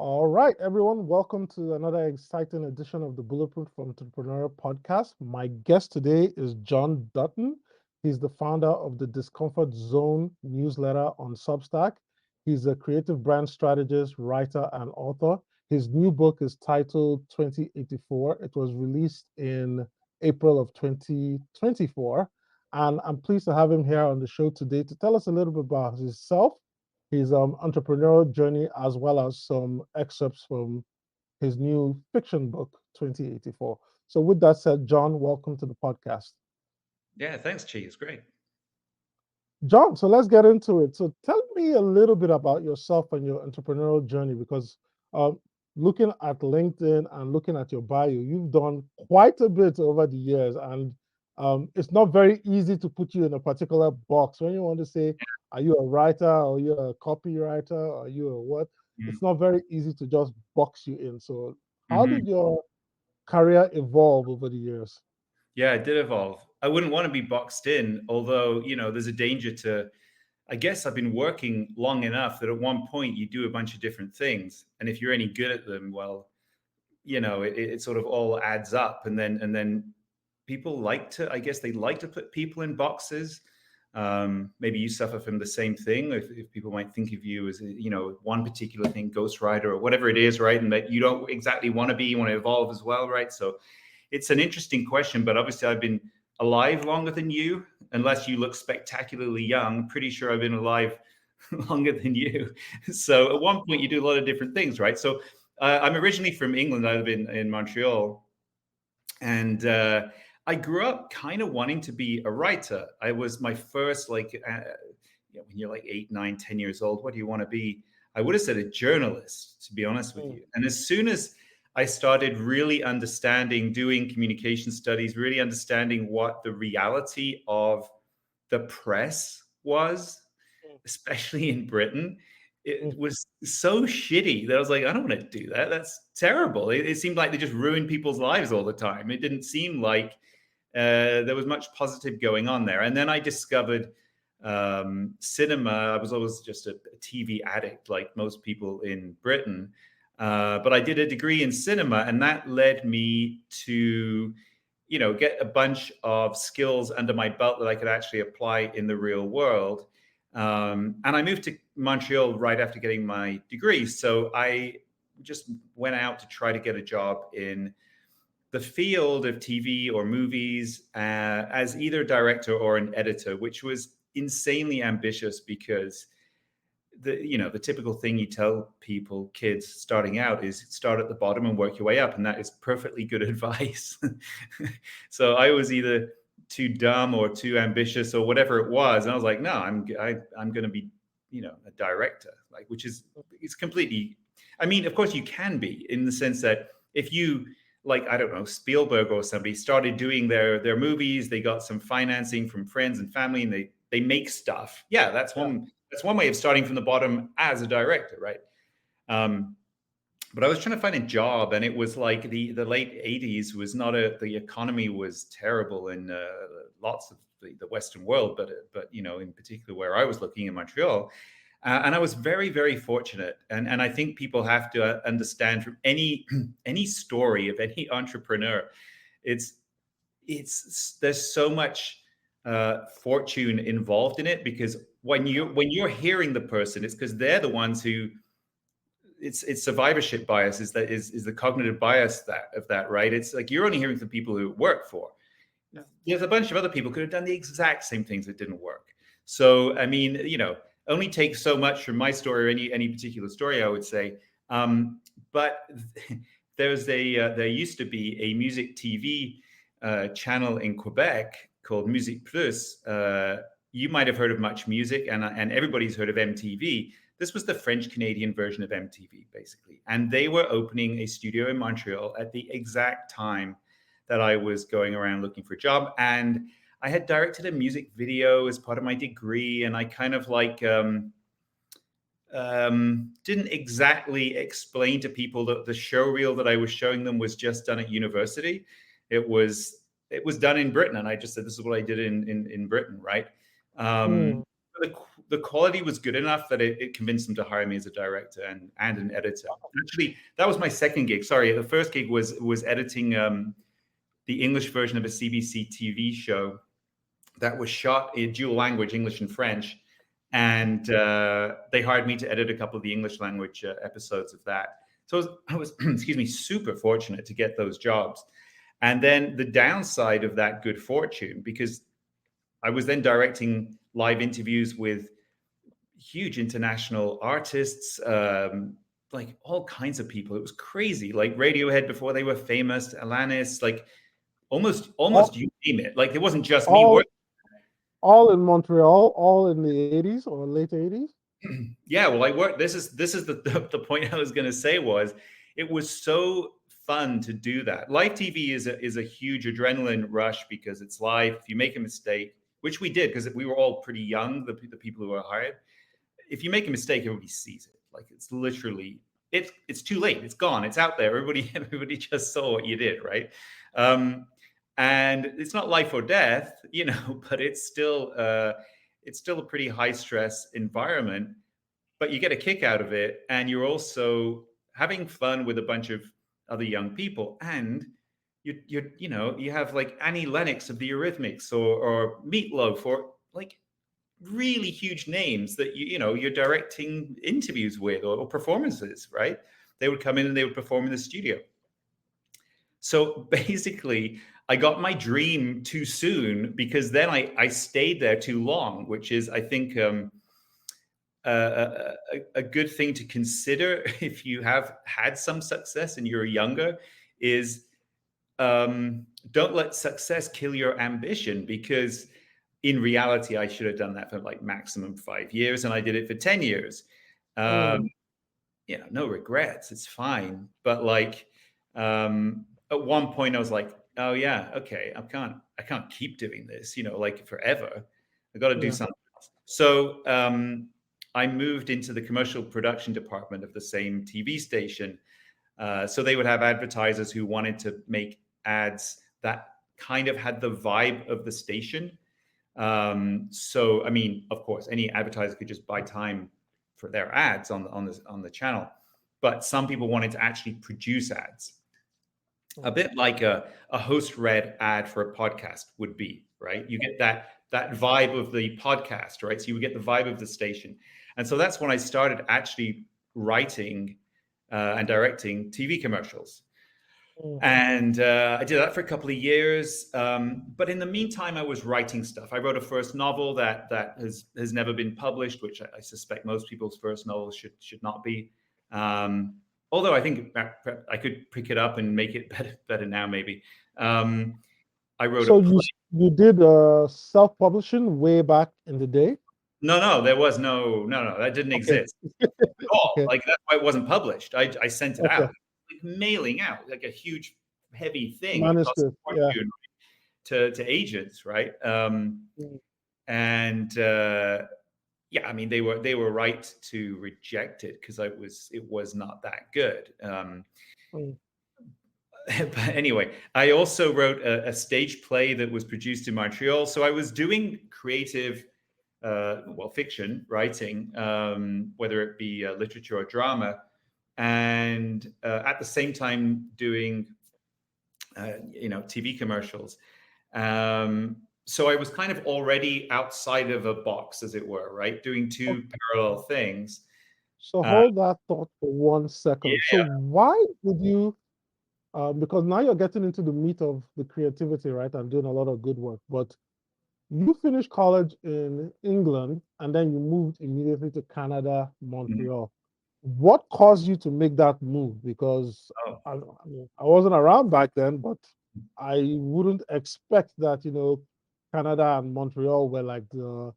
All right, everyone, welcome to another exciting edition of the Bulletproof Entrepreneur podcast. My guest today is John Dutton. He's the founder of the Discomfort Zone newsletter on Substack. He's a creative brand strategist, writer, and author. His new book is titled 2084. It was released in April of 2024. And I'm pleased to have him here on the show today to tell us a little bit about himself, his entrepreneurial journey, as well as some excerpts from his new fiction book, 2084. So, with that said, John, welcome to the podcast. Yeah, thanks, Chi. It's great. John, so let's get into it. So, tell me a little bit about yourself and your entrepreneurial journey because um, looking at LinkedIn and looking at your bio, you've done quite a bit over the years, and it's not very easy to put you in a particular box. When you want to say, are you a writer, or are you a copywriter, or are you a what? It's not very easy to just box you in. So, how Mm-hmm. did your career evolve over the years? Yeah, it did evolve. I wouldn't want to be boxed in, although, there's a danger to, I guess I've been working long enough that at one point you do a bunch of different things. And if you're any good at them, well, it sort of all adds up. And then people like to, I guess they like to put people in boxes. Maybe you suffer from the same thing. If people might think of you as, one particular thing, ghostwriter or whatever it is, right? And that you don't exactly want to be, you want to evolve as well, right? So it's an interesting question, but obviously I've been alive longer than you, unless you look spectacularly young. Pretty sure I've been alive longer than you. So at one point you do a lot of different things, right? So I'm originally from England. I live in Montreal. And I grew up kind of wanting to be a writer. I was my first, when you're like 8, 9, 10 years old, what do you want to be? I would have said a journalist, to be honest with Mm, you. And as soon as I started really understanding, doing communication studies, really understanding what the reality of the press was, mm, especially in Britain, mm, it was so shitty that I was like, I don't want to do that. That's terrible. It seemed like they just ruined people's lives all the time. It didn't seem like there was much positive going on there. And then I discovered cinema. I was always just a TV addict, like most people in Britain. But I did a degree in cinema, and that led me to, get a bunch of skills under my belt that I could actually apply in the real world. And I moved to Montreal right after getting my degree. So I just went out to try to get a job in the field of TV or movies as either a director or an editor, which was insanely ambitious because the typical thing you tell people, kids starting out, is start at the bottom and work your way up, and that is perfectly good advice. So I was either too dumb or too ambitious or whatever it was, and I was like, no, I'm going to be, a director, like, which is, it's completely, I mean, of course you can be, in the sense that if you, like, I don't know, Spielberg or somebody started doing their movies, they got some financing from friends and family, and they make stuff. Yeah, yeah. that's one way of starting from the bottom as a director, right? Um, but I was trying to find a job, and it was like the late '80s was not the economy was terrible in lots of the Western world, but in particular where I was looking in Montreal. And I was very, very fortunate, and I think people have to understand from any any story of any entrepreneur, it's there's so much fortune involved in it, because when you're hearing the person, it's because they're the ones who, it's survivorship bias, is the cognitive bias of that, right? It's like you're only hearing from people who work for. Yeah. There's a bunch of other people could have done the exact same things that didn't work. So I mean, only take so much from my story, or any particular story, I would say. But there used to be a music TV channel in Quebec called Musique Plus. You might have heard of Much Music, and everybody's heard of MTV. This was the French Canadian version of MTV, basically. And they were opening a studio in Montreal at the exact time that I was going around looking for a job. And I had directed a music video as part of my degree, and I kind of didn't exactly explain to people that the show reel that I was showing them was just done at university. It was done in Britain, and I just said, this is what I did in Britain, right? Um, Mm, the quality was good enough that it convinced them to hire me as a director and an editor. Actually, that was my second gig. Sorry, the first gig was editing the English version of a CBC TV show that was shot in dual language, English and French. And they hired me to edit a couple of the English language episodes of that. So I was excuse me, super fortunate to get those jobs. And then the downside of that good fortune, because I was then directing live interviews with huge international artists, like all kinds of people. It was crazy, like Radiohead before they were famous, Alanis, like almost you name it. Like it wasn't just me working. All in Montreal, all in the 80s or late 80s? Yeah, well, I worked. This is the point I was going to say was it was so fun to do that. Live TV is a huge adrenaline rush because it's live. If you make a mistake, which we did because we were all pretty young, the people who were hired. If you make a mistake, everybody sees it. Like it's literally it's too late. It's gone. It's out there. Everybody just saw what you did, right? And it's not life or death, you know, but it's still a pretty high stress environment. But you get a kick out of it, and you're also having fun with a bunch of other young people, and you have like Annie Lennox of the Eurythmics or Meatloaf or like really huge names that you're directing interviews with or performances, right? They would come in and they would perform in the studio. So basically, I got my dream too soon because then I stayed there too long, which is, I think, a good thing to consider if you have had some success and you're younger is don't let success kill your ambition, because in reality, I should have done that for like maximum 5 years, and I did it for 10 years. No regrets. It's fine. But like, at one point I was like, oh yeah, okay, I can't keep doing this, like forever. I got to do something else. So I moved into the commercial production department of the same TV station. So they would have advertisers who wanted to make ads that kind of had the vibe of the station. So, I mean, of course, any advertiser could just buy time for their ads on the channel, but some people wanted to actually produce ads. A bit like a host read ad for a podcast would be, right? You get that vibe of the podcast, right? So you would get the vibe of the station. And so that's when I started actually writing and directing TV commercials. And I did that for a couple of years. But in the meantime, I was writing stuff. I wrote a first novel that has never been published, which I suspect most people's first novels should not be. Although I think I could pick it up and make it better now, maybe. I wrote a play. You did self-publishing way back in the day? No, there was no, that didn't exist at all. Okay. Like, that's why it wasn't published. I sent it out, like mailing out, like a huge, heavy thing. Manuscript, to agents, right? And I mean, they were right to reject it because it was not that good. But anyway, I also wrote a stage play that was produced in Montreal. So I was doing creative, fiction writing, whether it be literature or drama, and at the same time doing, TV commercials. So I was kind of already outside of a box, as it were, right? Doing two parallel things. So hold that thought for 1 second. So why did you, because now you're getting into the meat of the creativity, right? And doing a lot of good work, but you finished college in England and then you moved immediately to Canada, Montreal. What caused you to make that move? Because I wasn't around back then, but I wouldn't expect that, Canada and Montreal were like the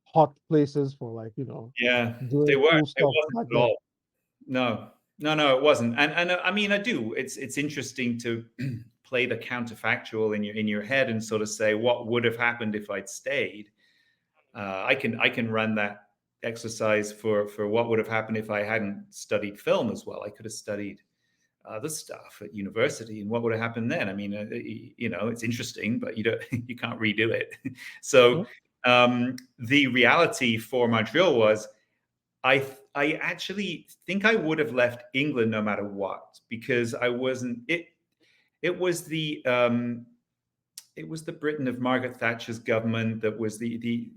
hot places for doing they weren't. Cool stuff. It wasn't at all. No, it wasn't. And I mean, I do. It's interesting to play the counterfactual in your head and sort of say, what would have happened if I'd stayed? I can run that exercise for what would have happened if I hadn't studied film as well. I could have studied other stuff at university, and what would have happened then? I mean, it's interesting, but you can't redo it. So The reality for Montreal was I actually think I would have left England no matter what, because I wasn't it. It was the Britain of Margaret Thatcher's government that was the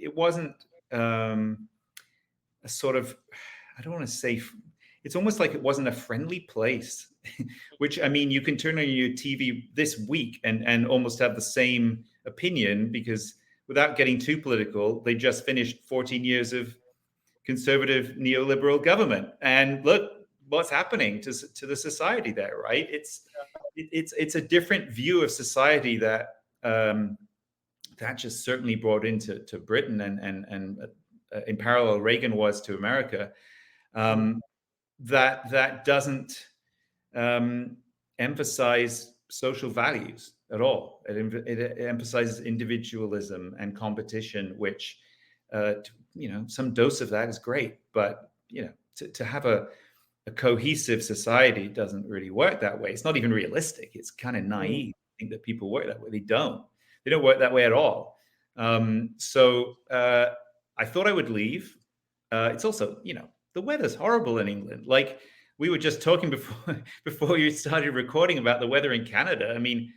it wasn't a sort of, I don't want to say, it's almost like it wasn't a friendly place. Which, I mean, you can turn on your TV this week and almost have the same opinion, because without getting too political, they just finished 14 years of conservative neoliberal government, and look what's happening to the society there, right? It's a different view of society that Thatcher certainly brought into Britain, and in parallel Reagan was to America. That doesn't emphasize social values at all. It emphasizes individualism and competition, which some dose of that is great, but to have a cohesive society doesn't really work that way. It's not even realistic. It's kind of naive to think that people work that way. They don't work that way at all. So I thought I would leave. It's also, the weather's horrible in England. Like, we were just talking before you started recording about the weather in Canada. I mean,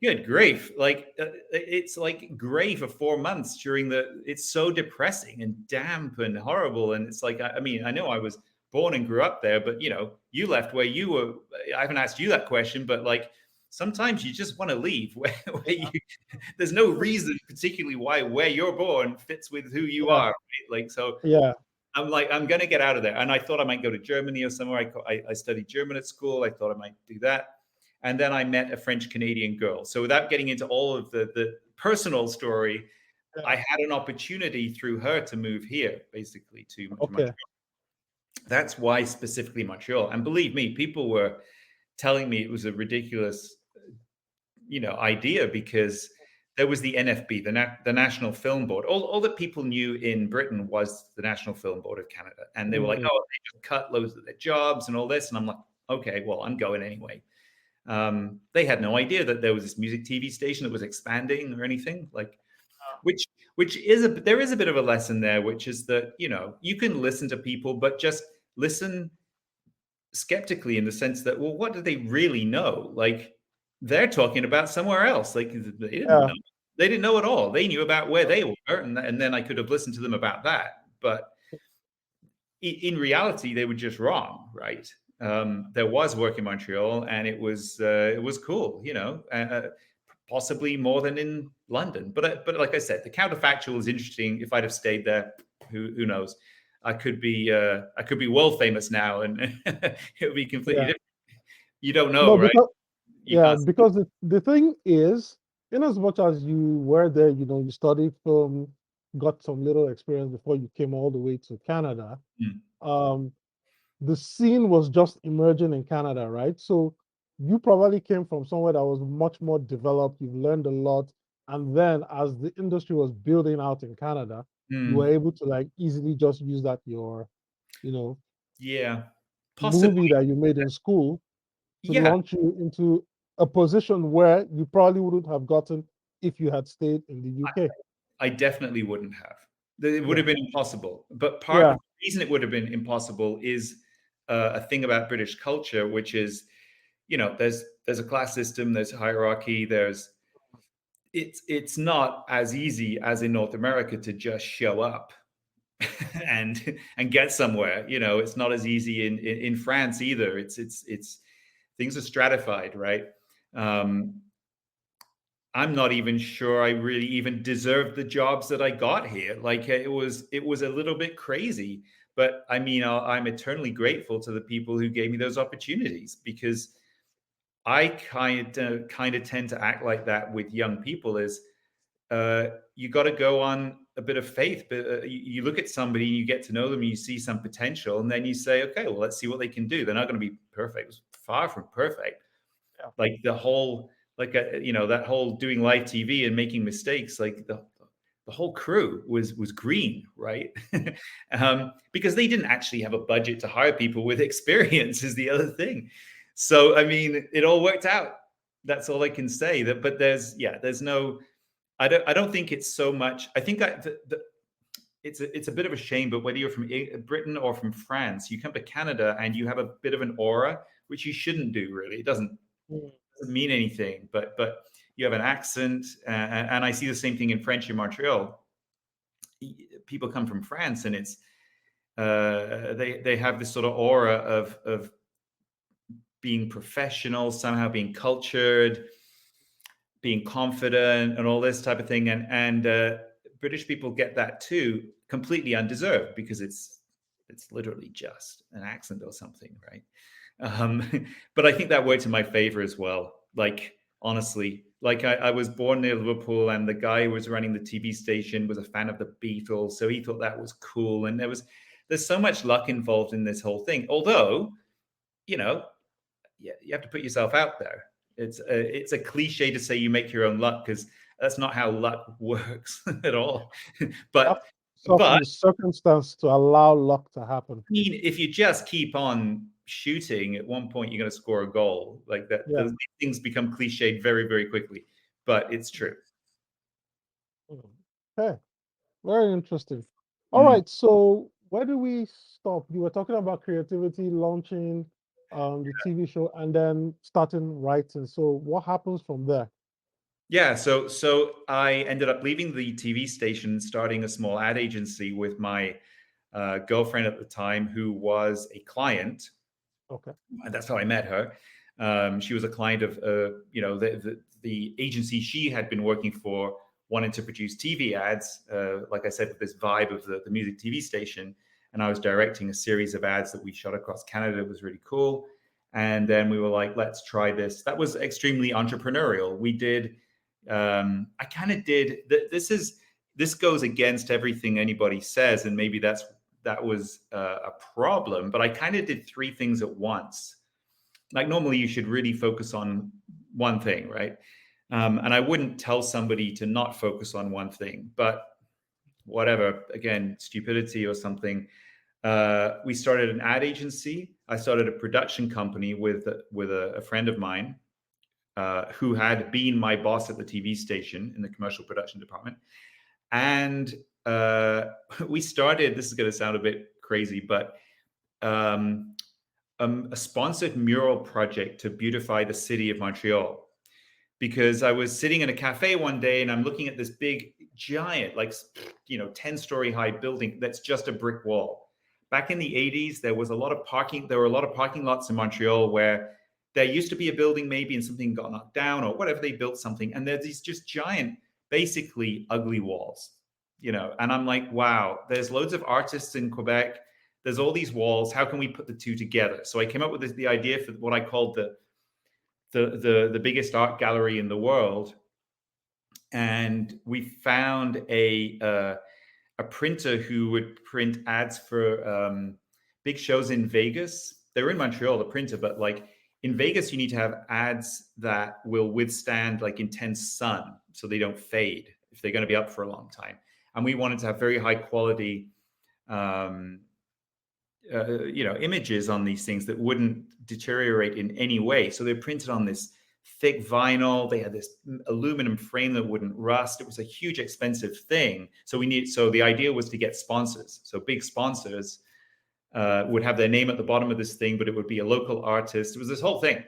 good grief. Like, it's like gray for 4 months it's so depressing and damp and horrible. And it's like, I mean, I know I was born and grew up there, but you left where you were. I haven't asked you that question, but like, sometimes you just want to leave where there's no reason particularly where you're born fits with who you are. Right? Like, so I'm like, I'm going to get out of there. And I thought I might go to Germany or somewhere. I studied German at school. I thought I might do that. And then I met a French Canadian girl. So without getting into all of the personal story, I had an opportunity through her to move here, basically to Montreal. That's why specifically Montreal. And believe me, people were telling me it was a ridiculous, idea, because there was the NFB, the National Film Board. All that people knew in Britain was the National Film Board of Canada. And they were like, oh, they just cut loads of their jobs and all this. And I'm like, okay, well, I'm going anyway. They had no idea that there was this music TV station that was expanding or anything, like, there is a bit of a lesson there, which is that, you can listen to people, but just listen skeptically, in the sense that, well, what do they really know? Like, they're talking about somewhere else. Like, they didn't know at all. They knew about where they were, and then I could have listened to them about that. But in reality, they were just wrong, right? There was work in Montreal, and it was cool, possibly more than in London. But like I said, the counterfactual is interesting. If I'd have stayed there, who knows? I could be world famous now, and it would be completely different. You don't know, right? Because the thing is, in as much as you were there, you studied film, got some little experience before you came all the way to Canada. The scene was just emerging in Canada, right? So you probably came from somewhere that was much more developed. You've learned a lot. And then as the industry was building out in Canada, you were able to like easily just use that movie that you made in school to launch you into a position where you probably wouldn't have gotten if you had stayed in the UK. I definitely wouldn't have. It would have been impossible. But part of the reason it would have been impossible is a thing about British culture, which is, there's a class system, there's hierarchy, it's not as easy as in North America to just show up and get somewhere. It's not as easy in France either. It's things are stratified, right? I'm not even sure I really even deserved the jobs that I got here. Like, it was a little bit crazy, but I mean, I'm eternally grateful to the people who gave me those opportunities, because I kind of tend to act like that with young people. Is you got to go on a bit of faith, but you look at somebody, you get to know them, you see some potential, and then you say, okay, well, let's see what they can do. They're not going to be perfect. It was far from perfect. Like the whole, that whole doing live TV and making mistakes, like the whole crew was green, right? Because they didn't actually have a budget to hire people with experience is the other thing. So, I mean, it all worked out. That's all I can say. But there's no, I don't think it's so much. I think that it's a bit of a shame, but whether you're from Britain or from France, you come to Canada and you have a bit of an aura, which you shouldn't do really. It Mm. doesn't mean anything, but you have an accent, and I see the same thing in French in Montreal. People come from France, and it's they have this sort of aura of being professional, somehow being cultured, being confident, and all this type of thing. And British people get that too, completely undeserved, because it's literally just an accent or something, right? But I think that worked in my favor as well. Like, honestly, like I was born near Liverpool, and the guy who was running the TV station was a fan of the Beatles, so he thought that was cool. And there's so much luck involved in this whole thing. Although, you know, yeah, you have to put yourself out there. It's a cliche to say you make your own luck, because that's not how luck works at all. You have but to put yourself in but the circumstance to allow luck to happen. I mean, if you just keep on shooting, at one point you're going to score a goal. Like that, Yeah. those things become cliched very, very quickly, but it's true. Mm. Okay. Very interesting. All Mm. right. So where do we stop? You were talking about creativity, launching the TV show, and then starting writing. So what happens from there? Yeah, so I ended up leaving the TV station, starting a small ad agency with my girlfriend at the time, who was a client. Okay. And that's how I met her. She was a client of, the agency she had been working for, wanted to produce TV ads, like I said, with this vibe of the music TV station. And I was directing a series of ads that we shot across Canada. It was really cool. And then we were like, let's try this. That was extremely entrepreneurial. We did, I kind of did, this goes against everything anybody says. And maybe that was a problem, but I kind of did three things at once. Like, normally you should really focus on one thing, right? And I wouldn't tell somebody to not focus on one thing, but whatever, again, stupidity or something. We started an ad agency. I started a production company with a friend of mine, who had been my boss at the TV station in the commercial production department. And we started, this is going to sound a bit crazy, but um, a sponsored mural project to beautify the city of Montreal. Because I was sitting in a cafe one day, and I'm looking at this big, giant, like, 10-story high building that's just a brick wall. Back in the 80s, there were a lot of parking lots in Montreal where there used to be a building maybe, and something got knocked down or whatever, they built something. And there's these just giant, basically ugly walls, and I'm like, wow, there's loads of artists in Quebec. There's all these walls. How can we put the two together? So I came up with the idea for what I called the biggest art gallery in the world. And we found a printer who would print ads for big shows in Vegas. They were in Montreal, the printer, but like in Vegas, you need to have ads that will withstand like intense sun, so they don't fade if they're going to be up for a long time. And we wanted to have very high quality, images on these things that wouldn't deteriorate in any way. So they're printed on this thick vinyl. They had this aluminum frame that wouldn't rust. It was a huge, expensive thing. So the idea was to get sponsors. So big sponsors would have their name at the bottom of this thing, but it would be a local artist. It was this whole thing.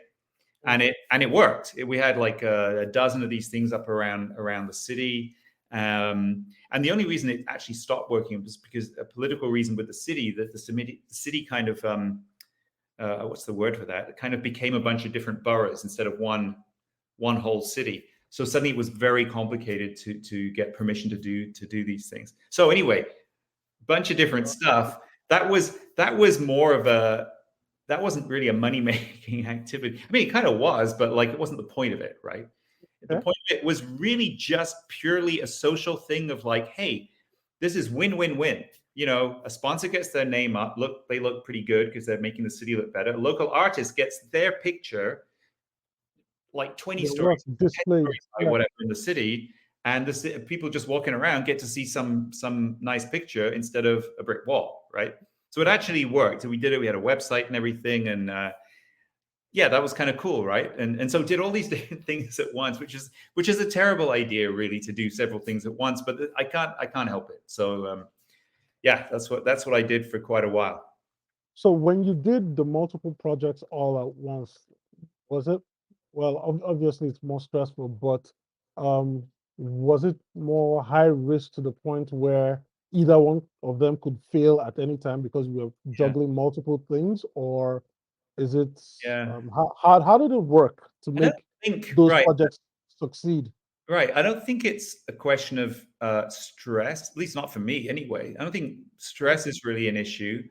And it worked. We had like a dozen of these things up around the city. And the only reason it actually stopped working was because a political reason with the city, that the city kind of, what's the word for that? It kind of became a bunch of different boroughs instead of one whole city. So suddenly it was very complicated to get permission to do these things. So anyway, bunch of different stuff. That was more of that wasn't really a money-making activity. I mean, it kind of was, but like, it wasn't the point of it, right? The point of it was really just purely a social thing of like, hey, this is win-win-win. A sponsor gets their name up. They look pretty good because they're making the city look better. A local artist gets their picture, like 20 stories, 10 displayed, stories, whatever, in the city. And the people just walking around get to see some nice picture instead of a brick wall, right? So it actually worked. So we did it. We had a website and everything. And yeah, that was kind of cool, right? And so did all these different things at once, which is a terrible idea, really, to do several things at once. But I can't help it. So yeah, that's what I did for quite a while. So when you did the multiple projects all at once, was it, well, obviously it's more stressful, but um, was it more high risk to the point where either one of them could fail at any time because we were Yeah, juggling multiple things, or is it yeah. how did it work to I don't make think those right, projects succeed? right. I don't think it's a question of stress, at least not for me anyway. I don't think Mhm. stress is really an issue.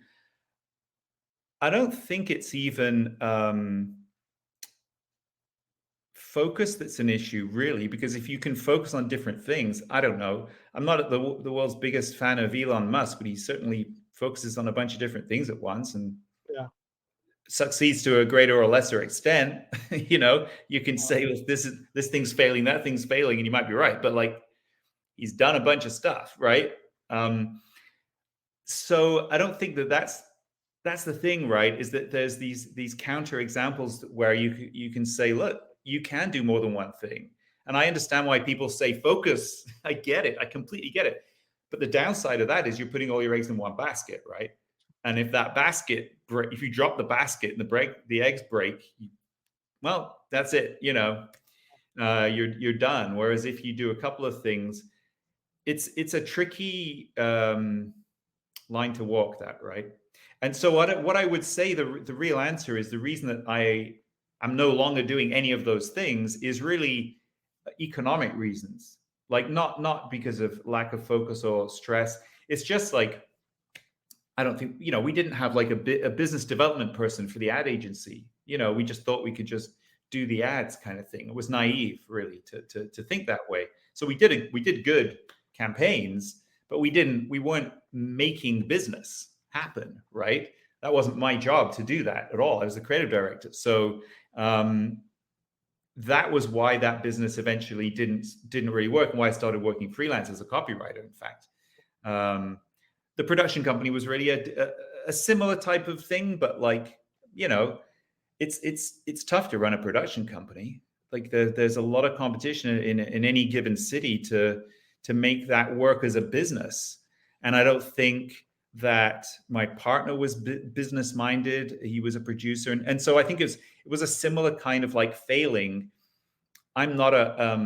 I don't think it's even focus that's an issue, really, because if you can focus on different things, I don't know. I'm not the world's biggest fan of Elon Musk, but he certainly focuses on a bunch of different things at once and Yeah. succeeds to a greater or lesser extent. You can Uh, say, well, this thing's failing, that thing's failing, and you might be right, but like he's done a bunch of stuff, right? So I don't think that's the thing, right? Is that there's these counter examples where you can say, look, you can do more than one thing, and I understand why people say focus. I get it, I completely get it. But the downside of that is you're putting all your eggs in one basket, right? And if that basket, if you drop the basket and the eggs break, well, that's it. You're done. Whereas if you do a couple of things, it's a tricky line to walk that, right? And so what I would say the real answer is the reason that I'm no longer doing any of those things is really economic reasons. Like not because of lack of focus or stress. It's just like I don't think we didn't have like a business development person for the ad agency. We just thought we could just do the ads kind of thing. It was naive, really, to think that way. So we did good campaigns, but we weren't making business happen, right? That wasn't my job to do that at all. I was the creative director. So that was why that business eventually didn't really work, and why I started working freelance as a copywriter. In fact, um, the production company was really a similar type of thing, but like you know, it's tough to run a production company. Like there's a lot of competition in any given city to make that work as a business, and I don't think that my partner was business minded. He was a producer, and so I think it was a similar kind of like failing. I'm not a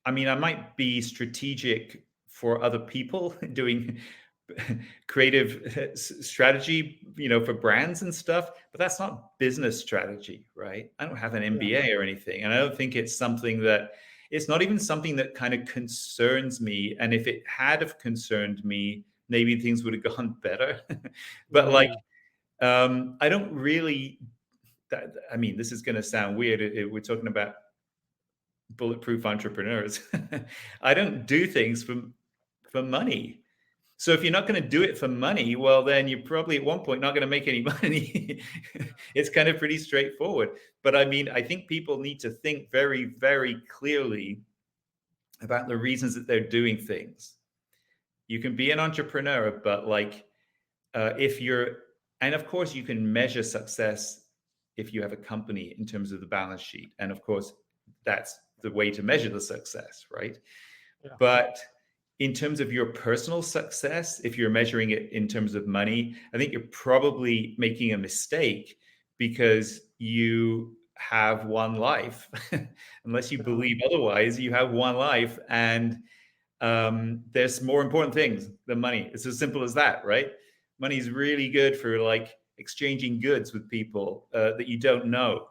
I mean, I might be strategic for other people doing creative strategy, for brands and stuff, but that's not business strategy, right? I don't have an yeah. MBA or anything. And I don't think it's not even something that kind of concerns me. And if it had have concerned me, maybe things would have gone better. But like, Mm, I don't really, I mean, this is going to sound weird. We're talking about bulletproof entrepreneurs. I don't do things for money. So if you're not going to do it for money, well, then you're probably at one point not going to make any money. It's kind of pretty straightforward. But I mean, I think people need to think very, very clearly about the reasons that they're doing things. You can be an entrepreneur, but like if you're, and of course, you can measure success if you have a company in terms of the balance sheet. And of course, that's the way to measure the success, right? yeah. But in terms of your personal success, if you're measuring it in terms of money, I think you're probably making a mistake because you have one life. Unless you Yeah. believe otherwise, you have one life, and there's more important things than money. It's as simple as that, right? Money is really good for like exchanging goods with people that you don't know.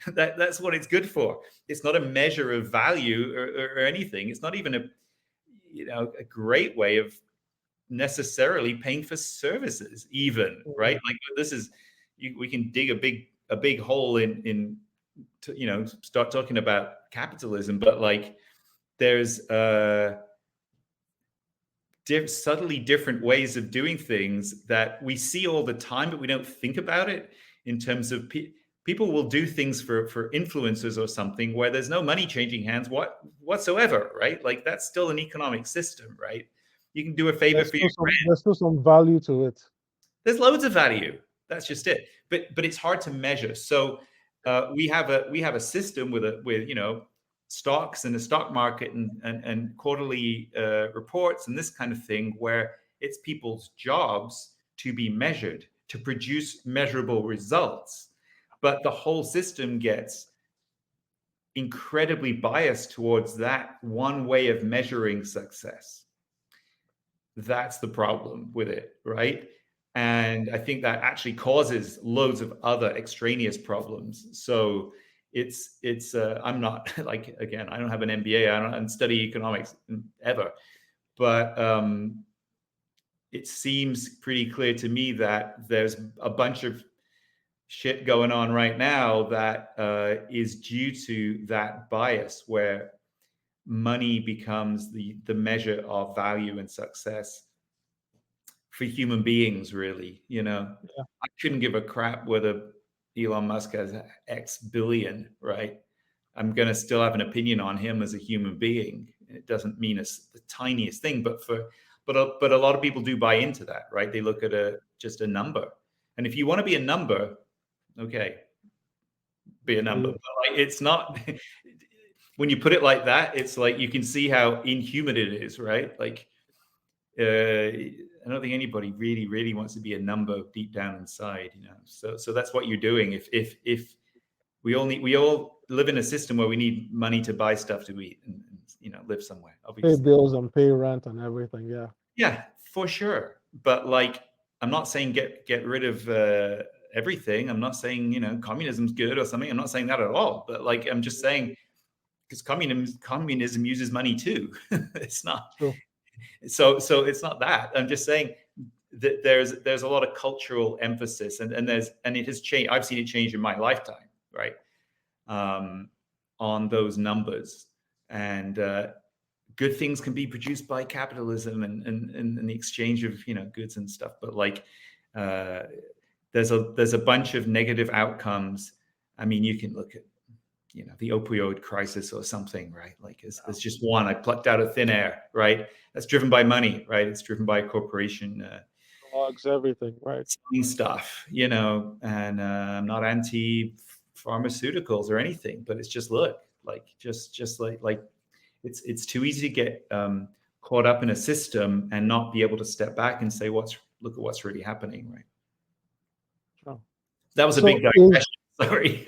That's what it's good for. It's not a measure of value or anything. It's not even a great way of necessarily paying for services, even, right? Mm, Like this is we can dig a big hole in to, start talking about capitalism, but like there's subtly different ways of doing things that we see all the time, but we don't think about it in terms of people will do things for influencers or something where there's no money changing hands whatsoever, right? Like that's still an economic system, right? You can do a favor for your friend. there's still some value to it. There's loads of value. That's just it. But it's hard to measure. So we have a system with stocks and the stock market and quarterly reports and this kind of thing, where it's people's jobs to be measured, to produce measurable results. But the whole system gets incredibly biased towards that one way of measuring success. That's the problem with it, right? And I think that actually causes loads of other extraneous problems. So I'm not like, again, I don't have an MBA, I don't study economics ever, but it seems pretty clear to me that there's a bunch of shit going on right now that is due to that bias, where money becomes the measure of value and success for human beings, really. Yeah. I couldn't give a crap whether Elon Musk has X billion, right? I'm going to still have an opinion on him as a human being. It doesn't mean it's the tiniest thing, but a lot of people do buy into that, right? They look at just a number. And if you want to be a number, okay, be a number. But like, it's not, when you put it like that, it's like you can see how inhuman it is, right? Like, I don't think anybody really wants to be a number deep down inside, So that's what you're doing. If we all live in a system where we need money to buy stuff to eat and live somewhere, obviously. Pay bills and pay rent and everything. Yeah. Yeah, for sure. But like, I'm not saying get rid of everything. I'm not saying communism's good or something. I'm not saying that at all. But like, I'm just saying, because communism uses money too. It's not. True. So it's not that. I'm just saying that there's a lot of cultural emphasis, and it has changed. I've seen it change in my lifetime, right? On those numbers, and good things can be produced by capitalism and the exchange of goods and stuff. But like, there's a bunch of negative outcomes. I mean, you can look at the opioid crisis or something, right? Like, it's just one I plucked out of thin air, right? That's driven by money, right? It's driven by a corporation. Drugs, everything, right? Selling stuff, and I'm not anti-pharmaceuticals or anything, but it's just, look, like, just like it's too easy to get caught up in a system and not be able to step back and say, look at what's really happening, right? Sure. That was a big digression. Sorry.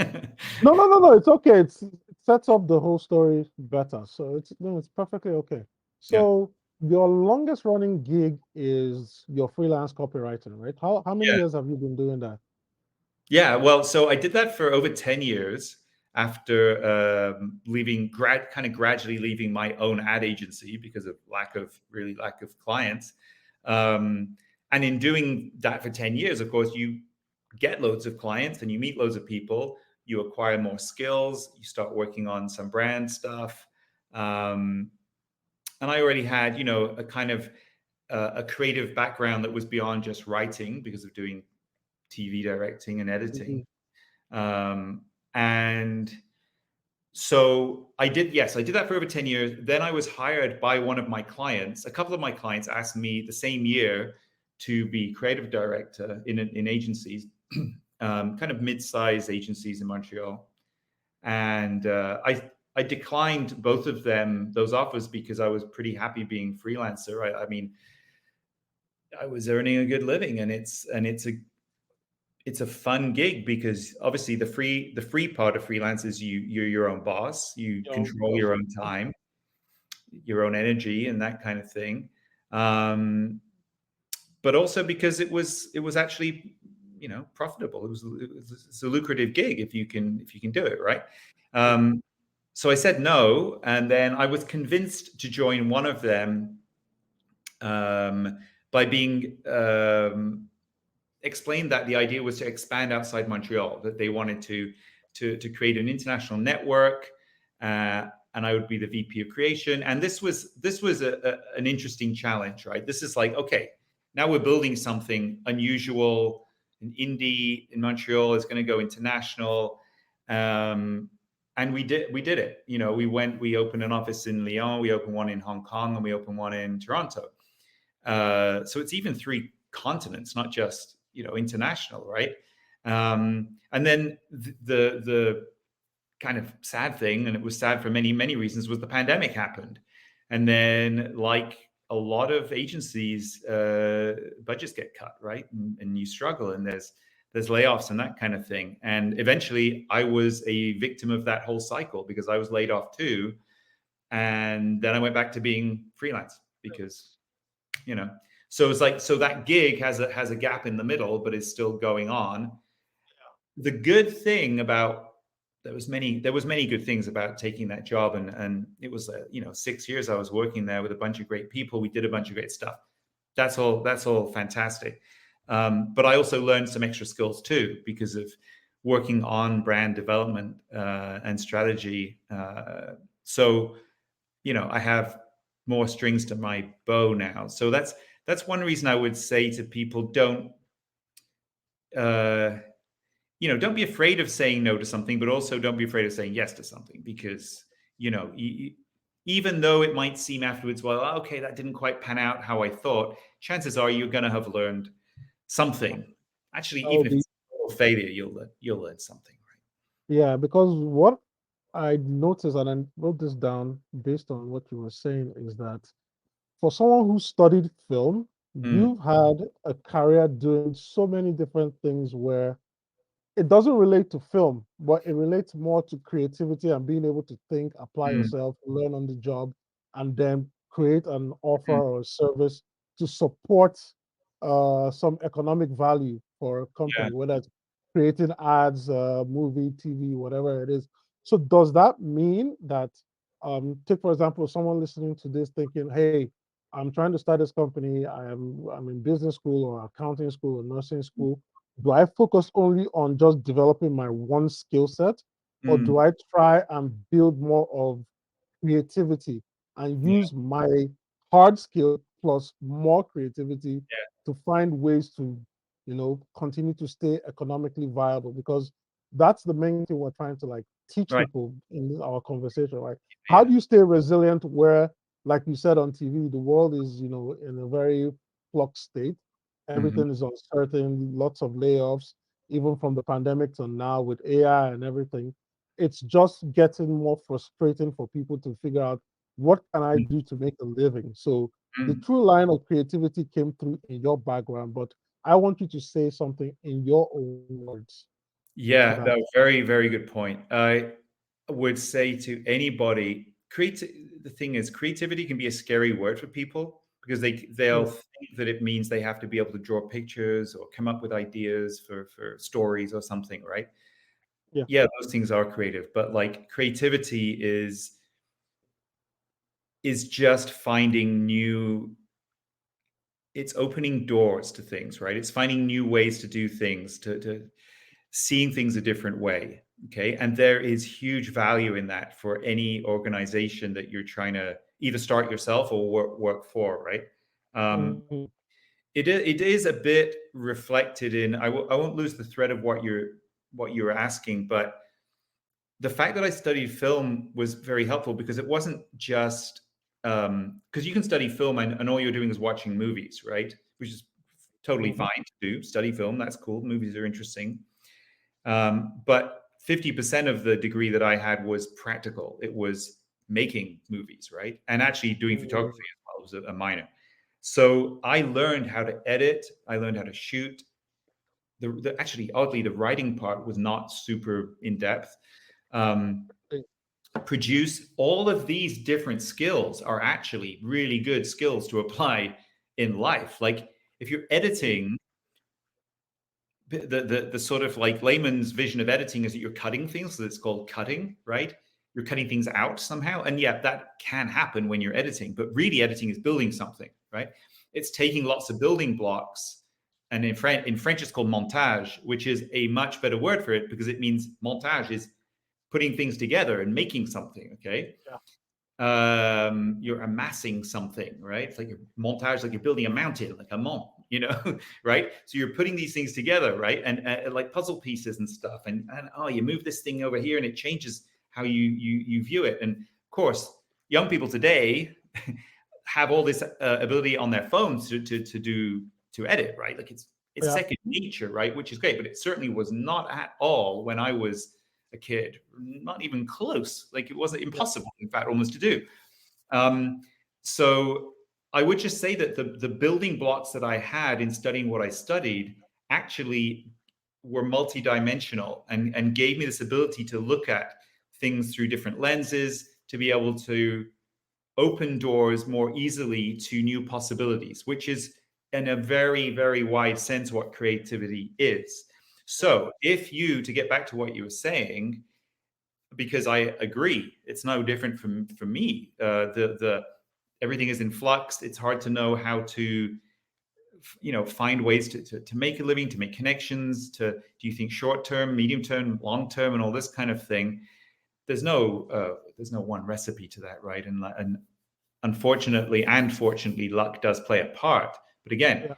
No. It's okay. It sets up the whole story better. So it's perfectly okay. So your longest running gig is your freelance copywriting, right? How many years have you been doing that? Yeah, well, so I did that for over 10 years after gradually leaving my own ad agency because of lack of clients. And in doing that for 10 years, of course, you get loads of clients and you meet loads of people, you acquire more skills, you start working on some brand stuff. And I already had, a kind of a creative background that was beyond just writing because of doing TV directing and editing. And so I did that for over 10 years. Then I was hired by one of my clients. A couple of my clients asked me the same year to be creative director in agencies, kind of mid-sized agencies in Montreal. And I declined both of those offers because I was pretty happy being freelancer. I mean, I was earning a good living, and it's a fun gig because obviously the free part of freelance is you're your own boss, you control your own time, your own energy, and that kind of thing. But also because it was actually profitable. It's a lucrative gig if you can do it, right? So I said no, and then I was convinced to join one of them by being explained that the idea was to expand outside Montreal, that they wanted to create an international network, and I would be the VP of creation. And this was an interesting challenge, right? This is like, okay, now we're building something unusual. An indie in Montreal is going to go international, and we did it. We opened an office in Lyon, we opened one in Hong Kong, and we opened one in Toronto. So it's even 3 continents, not just international, right? And then the kind of sad thing, and it was sad for many, many reasons, was the pandemic happened. And then, like a lot of agencies, budgets get cut, right? And you struggle, and there's layoffs and that kind of thing. And eventually I was a victim of that whole cycle because I was laid off too. And then I went back to being freelance because, so it's like, so that gig has a gap in the middle, but is still going on. The good thing about there was many good things about taking that job, and it was 6 years I was working there with a bunch of great people. We did a bunch of great stuff. That's all fantastic. But I also learned some extra skills too because of working on brand development and strategy. So I have more strings to my bow now. So that's one reason I would say to people, don't be afraid of saying no to something, but also don't be afraid of saying yes to something, because even though it might seem afterwards, well, okay, that didn't quite pan out how I thought, chances are you're going to have learned something. Actually, even if it's a failure, you'll learn something, right? Yeah, because what I noticed, and I wrote this down based on what you were saying, is that for someone who studied film, you've had a career doing so many different things where it doesn't relate to film, but it relates more to creativity and being able to think, apply yourself, learn on the job, and then create an offer or a service to support some economic value for a Yeah. company, whether it's creating ads, movie, TV, whatever it is. So does that mean that, take for example, someone listening to this thinking, hey, I'm trying to start this company, I'm in business school or accounting school or nursing school. Do I focus only on just developing my one skill set, or do I try and build more of creativity and use my hard skill plus more creativity to find ways to, continue to stay economically viable? Because that's the main thing we're trying to like teach Right. people in our conversation, right? How Yeah. do you stay resilient where, like you said on TV, the world is, in a very flux state. Everything is uncertain, lots of layoffs, even from the pandemic to now with AI and everything. It's just getting more frustrating for people to figure out what can I do to make a living. So the true line of creativity came through in your background, but I want you to say something in your own words. Yeah, that was very, very good point. I would say to anybody, the thing is, creativity can be a scary word for people because they'll think that it means they have to be able to draw pictures or come up with ideas for stories or something, right? Yeah, those things are creative, but like creativity is just finding new, it's opening doors to things, right? It's finding new ways to do things, to seeing things a different way. Okay. And there is huge value in that for any organization that you're trying to either start yourself or work for, right? It is a bit reflected in, I won't lose the thread of what you were asking, but the fact that I studied film was very helpful because it wasn't just, because you can study film and all you're doing is watching movies, right? Which is totally fine to do. Study film, that's cool. Movies are interesting. But 50% of the degree that I had was practical. It was making movies, right? And actually doing photography as well was a minor. So I learned how to edit. I learned how to shoot. Actually, oddly, the writing part was not super in depth. Produce. All of these different skills are actually really good skills to apply in life. Like if you're editing, the sort of like layman's vision of editing is that you're cutting things, so it's called cutting, right? You're cutting things out somehow, and yeah, that can happen when you're editing, but really editing is building something, right? It's taking lots of building blocks, and in French it's called montage, which is a much better word for it because it means montage is putting things together and making something. Okay. You're amassing something, right? It's like your montage, like you're building a mountain, like a mont, right? So you're putting these things together, right? And like puzzle pieces and stuff. And oh, you move this thing over here and it changes how you view it. And of course, young people today have all this ability on their phones to edit, right? Like it's it's Yeah. second nature, right? Which is great, but it certainly was not at all when I was a kid, not even close. Like it wasn't Yeah. impossible, in fact, almost to do. Um, so I would just say that the building blocks that I had in studying what I studied actually were multidimensional and gave me this ability to look at things through different lenses, to be able to open doors more easily to new possibilities, which is in a very, very wide sense what creativity is. So if you, to get back to what you were saying, because I agree, it's no different from me. The everything is in flux. It's hard to know how to, find ways to make a living, to make connections. Do you think short term, medium term, long term, and all this kind of thing? There's no one recipe to that, right? And unfortunately and fortunately, luck does play a part. But again, Yeah.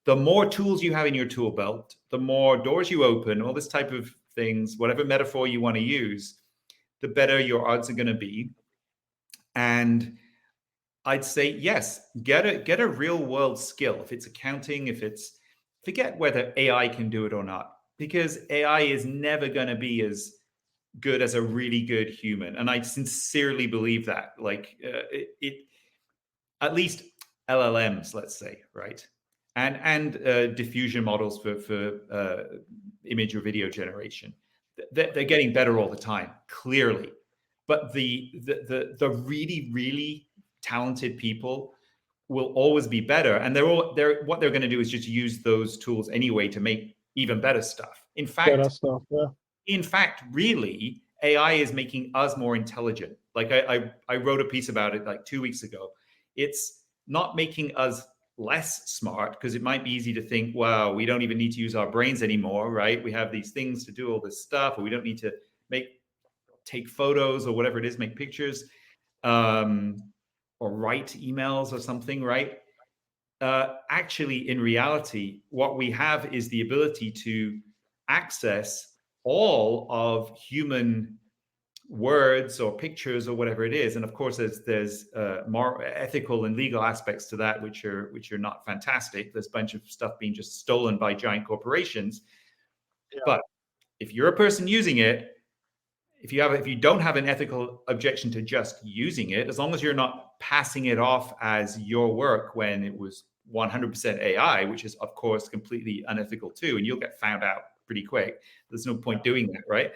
the more tools you have in your tool belt, the more doors you open, all this type of things, whatever metaphor you want to use, the better your odds are going to be. And I'd say, yes, get a real world skill. If it's accounting, if it's, forget whether AI can do it or not, because AI is never going to be as good as a really good human. And I sincerely believe that. Like it at least LLMs, let's say, right? And diffusion models for image or video generation. They're getting better all the time, clearly. But the really, really talented people will always be better, and they're what they're going to do is just use those tools anyway to make even better stuff. Better stuff. Yeah. In fact, really, AI is making us more intelligent. Like I wrote a piece about it like 2 weeks ago. It's not making us less smart, because it might be easy to think, wow, we don't even need to use our brains anymore, right? We have these things to do all this stuff, or we don't need to take photos or whatever it is, make pictures, or write emails or something, right? Actually, in reality, what we have is the ability to access all of human words or pictures or whatever it is. And of course, there's more ethical and legal aspects to that, which are not fantastic. There's a bunch of stuff being just stolen by giant corporations. Yeah. But if you're a person using it, if you don't have an ethical objection to just using it, as long as you're not passing it off as your work when it was 100% AI, which is of course completely unethical too, and you'll get found out pretty quick. There's no point doing that, right?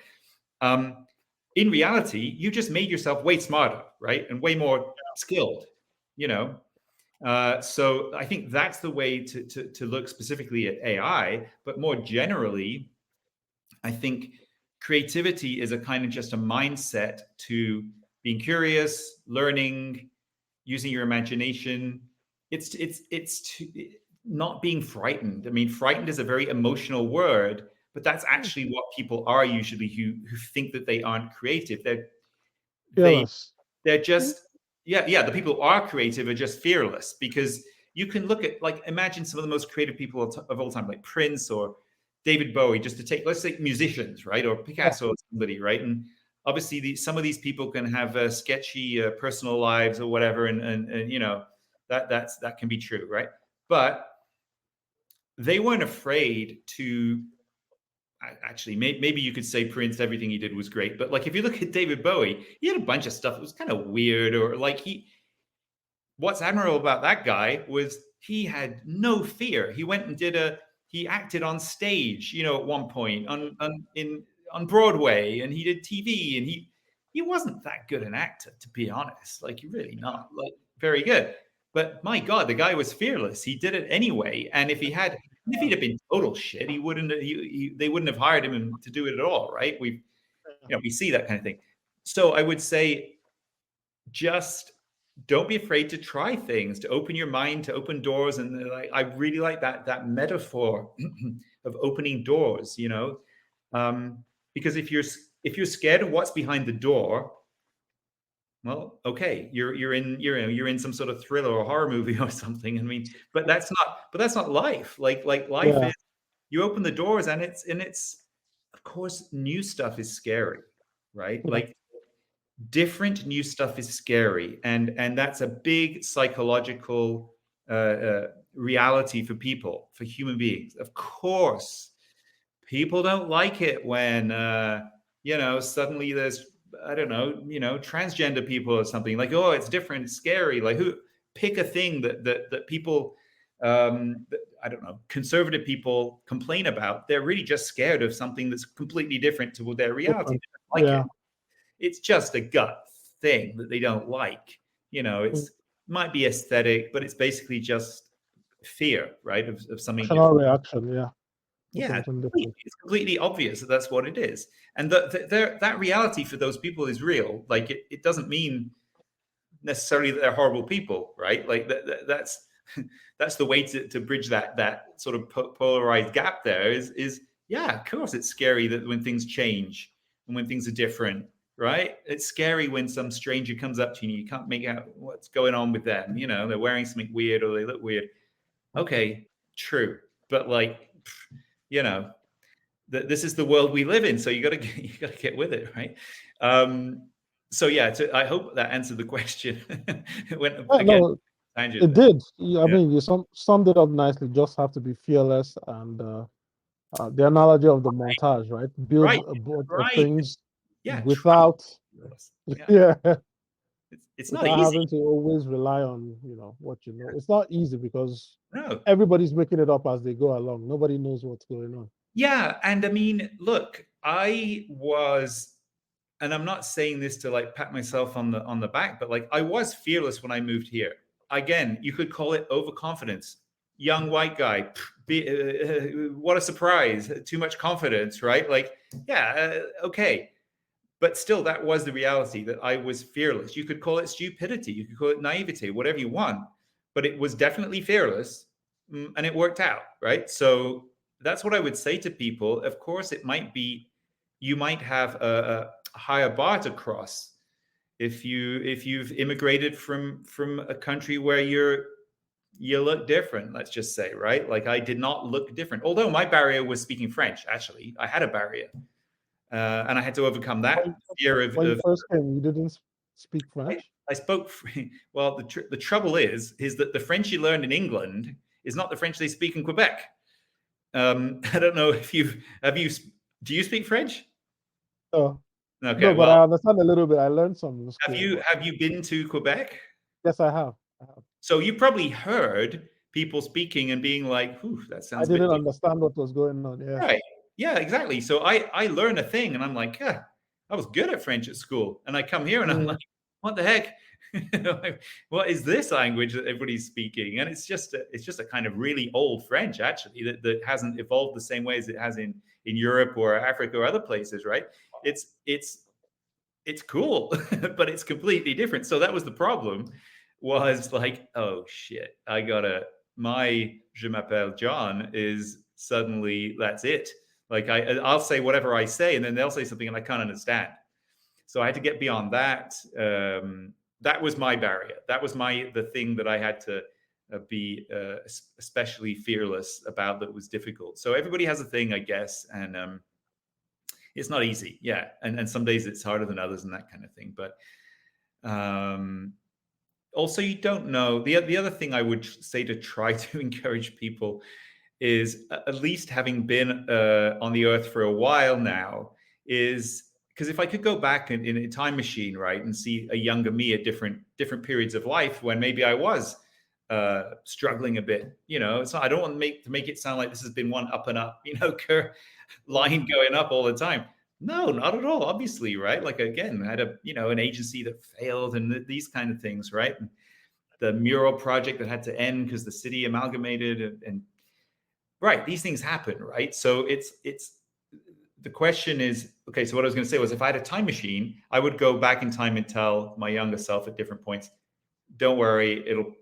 In reality, you just made yourself way smarter, right, and way more skilled. So I think that's the way to look specifically at AI, but more generally, I think creativity is a kind of just a mindset to being curious, learning, using your imagination. It's not being frightened. I mean, frightened is a very emotional word, but that's actually what people are usually who think that they aren't creative. They Fearless. they're just yeah. The people who are creative are just fearless, because you can look at, like, imagine some of the most creative people of all time, like Prince or David Bowie, just to take, let's say, musicians, right, or Yeah. Picasso or somebody, right? And obviously, some of these people can have sketchy personal lives or whatever, and that can be true, right? But they weren't afraid to. Actually, maybe you could say Prince, everything he did was great, but like if you look at David Bowie, he had a bunch of stuff that was kind of weird, or like what's admirable about that guy was he had no fear. He went and he acted on stage, at one point on Broadway, and he did TV, and he wasn't that good an actor, to be honest. Like, really not like very good. But my God, the guy was fearless. He did it anyway. And if he'd have been total shit, they wouldn't have hired him to do it at all, right? We see that kind of thing. So I would say, just don't be afraid to try things, to open your mind, to open doors. And I really like that metaphor of opening doors, because if you're scared of what's behind the door, well, okay, you're in some sort of thriller or horror movie or something. I mean, but that's not life. Like life Yeah. is, you open the doors, and it's of course, new stuff is scary, right? Yeah. Like, different new stuff is scary, and that's a big psychological reality for people, for human beings. Of course, people don't like it when suddenly there's, I don't know, transgender people or something, like, oh, it's different, it's scary. Like, who pick a thing that people, I don't know, conservative people complain about. They're really just scared of something that's completely different to their reality. Different. They don't like Yeah. it. It's just a gut thing that they don't like. It's might be aesthetic, but it's basically just fear, right, of something Emotional different. reaction. Yeah. Yeah, Something different. it's completely obvious that that's what it is. And that reality for those people is real. Like, it doesn't mean necessarily that they're horrible people, right? Like, that's that's the way to bridge that sort of polarized gap there is, yeah, of course it's scary that when things change and when things are different, right? It's scary when some stranger comes up to you and you can't make out what's going on with them. They're wearing something weird or they look weird. Okay, true. But, like, this is the world we live in, so you got to get with it, right? So yeah, I hope that answered the question. It went again, No, tangent it there. did. I mean, you summed it up nicely. Just have to be fearless, and the analogy of the montage, right? Build Right, a board of right. things Yeah, without, yeah. yeah, It's not without easy. having to always rely on what you know. It's not easy because No. everybody's making it up as they go along. Nobody knows what's going on. Yeah, and I mean, look, and I'm not saying this to, like, pat myself on the back, but, like, I was fearless when I moved here. Again, you could call it overconfidence. Young white guy, what a surprise! Too much confidence, right? Like, yeah, okay, but still, that was the reality, that I was fearless. You could call it stupidity, you could call it naivety, whatever you want, but it was definitely fearless, and it worked out, right? So that's what I would say to people. Of course, you might have a higher bar to cross if you've immigrated from a country where you look different, let's just say, right? Like, I did not look different, although my barrier was speaking French. Actually, I had a barrier, and I had to overcome that fear When you of first came, you didn't speak French? I spoke. Well, the trouble is that the French you learned in England is not the French they speak in Quebec. I don't know if do you speak French? Oh, Okay, no, but well, I understand a little bit. I learned some in school. have you been to Quebec? Yes, I have. So you probably heard people speaking and being like, "Ooh, that I sounds a bit didn't different." understand what was going on. Yeah. Right. Yeah, exactly. So I learn a thing and I'm like, yeah, I was good at French at school. And I come here and I'm like, what the heck? Like, what is this language that everybody's speaking? And it's just a kind of really old French, actually, that hasn't evolved the same way as it has in Europe or Africa or other places, right? It's cool, but it's completely different. So that was the problem, was like, oh shit, my je m'appelle John is suddenly, that's it. Like, I'll say whatever I say and then they'll say something and I can't understand. So I had to get beyond that. That was my barrier. That was the thing that I had to be especially fearless about, that was difficult. So everybody has a thing, I guess. And it's not easy. Yeah. And some days it's harder than others and that kind of thing. But also, you don't know. The other thing I would say to try to encourage people is, at least having been on the earth for a while now, is because if I could go back in a time machine, right, and see a younger me at different periods of life when maybe I was struggling a bit, I don't want to make it sound like this has been one up and up, line going up all the time. No, not at all. Obviously, right? Like, again, I had an agency that failed and these kind of things, right? And the mural project that had to end because the city amalgamated, and right, these things happen, right? So it's the question is, okay, so what I was going to say was, if I had a time machine, I would go back in time and tell my younger self at different points, don't worry, it'll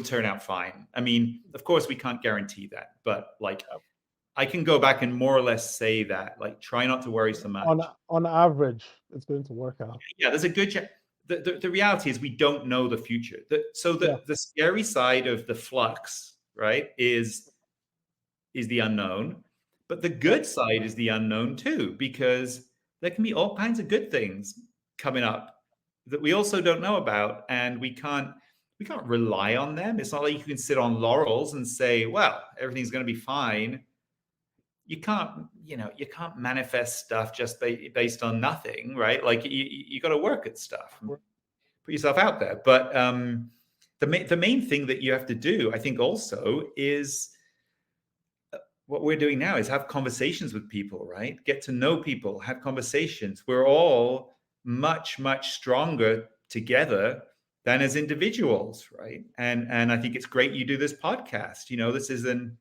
turn out fine. I mean, of course we can't guarantee that, but like, I can go back and more or less say that, like, try not to worry so much. On average, it's going to work out. Yeah, there's a good chance. The reality is we don't know the future. The scary side of the flux, right, is the unknown. But the good side is the unknown too, because there can be all kinds of good things coming up that we also don't know about, and we can't we can't rely on them. It's not like you can sit on laurels and say, well, everything's going to be fine. You can't, you can't manifest stuff just based on nothing, right? Like you got to work at stuff, and put yourself out there. But the main thing that you have to do, I think, also is what we're doing now is have conversations with people, right? Get to know people, have conversations. We're all much, much stronger together than as individuals, right? And I think it's great you do this podcast. This is an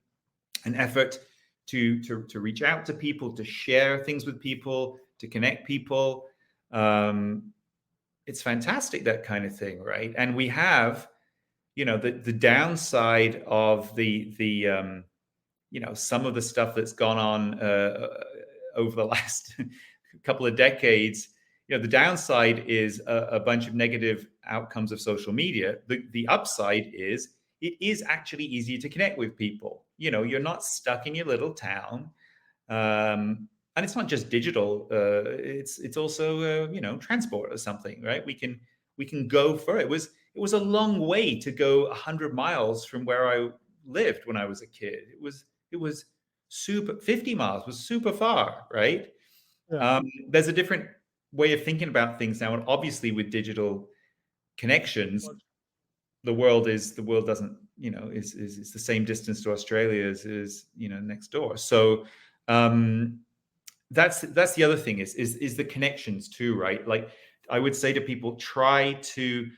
effort to reach out to people, to share things with people, to connect people. It's fantastic, that kind of thing, right? And we have, the downside of the some of the stuff that's gone on over the last couple of decades. The downside is a bunch of negative outcomes of social media. The upside is it is actually easier to connect with people. You're not stuck in your little town. And it's not just digital. It's also transport or something, right? We can go for it. It was a long way to go 100 miles from where I lived when I was a kid. It was super. 50 miles was super far, right? Yeah. There's a different way of thinking about things now, and obviously with digital connections, the world doesn't, is the same distance to Australia as next door. So that's the other thing is the connections too, right? Like I would say to people, try to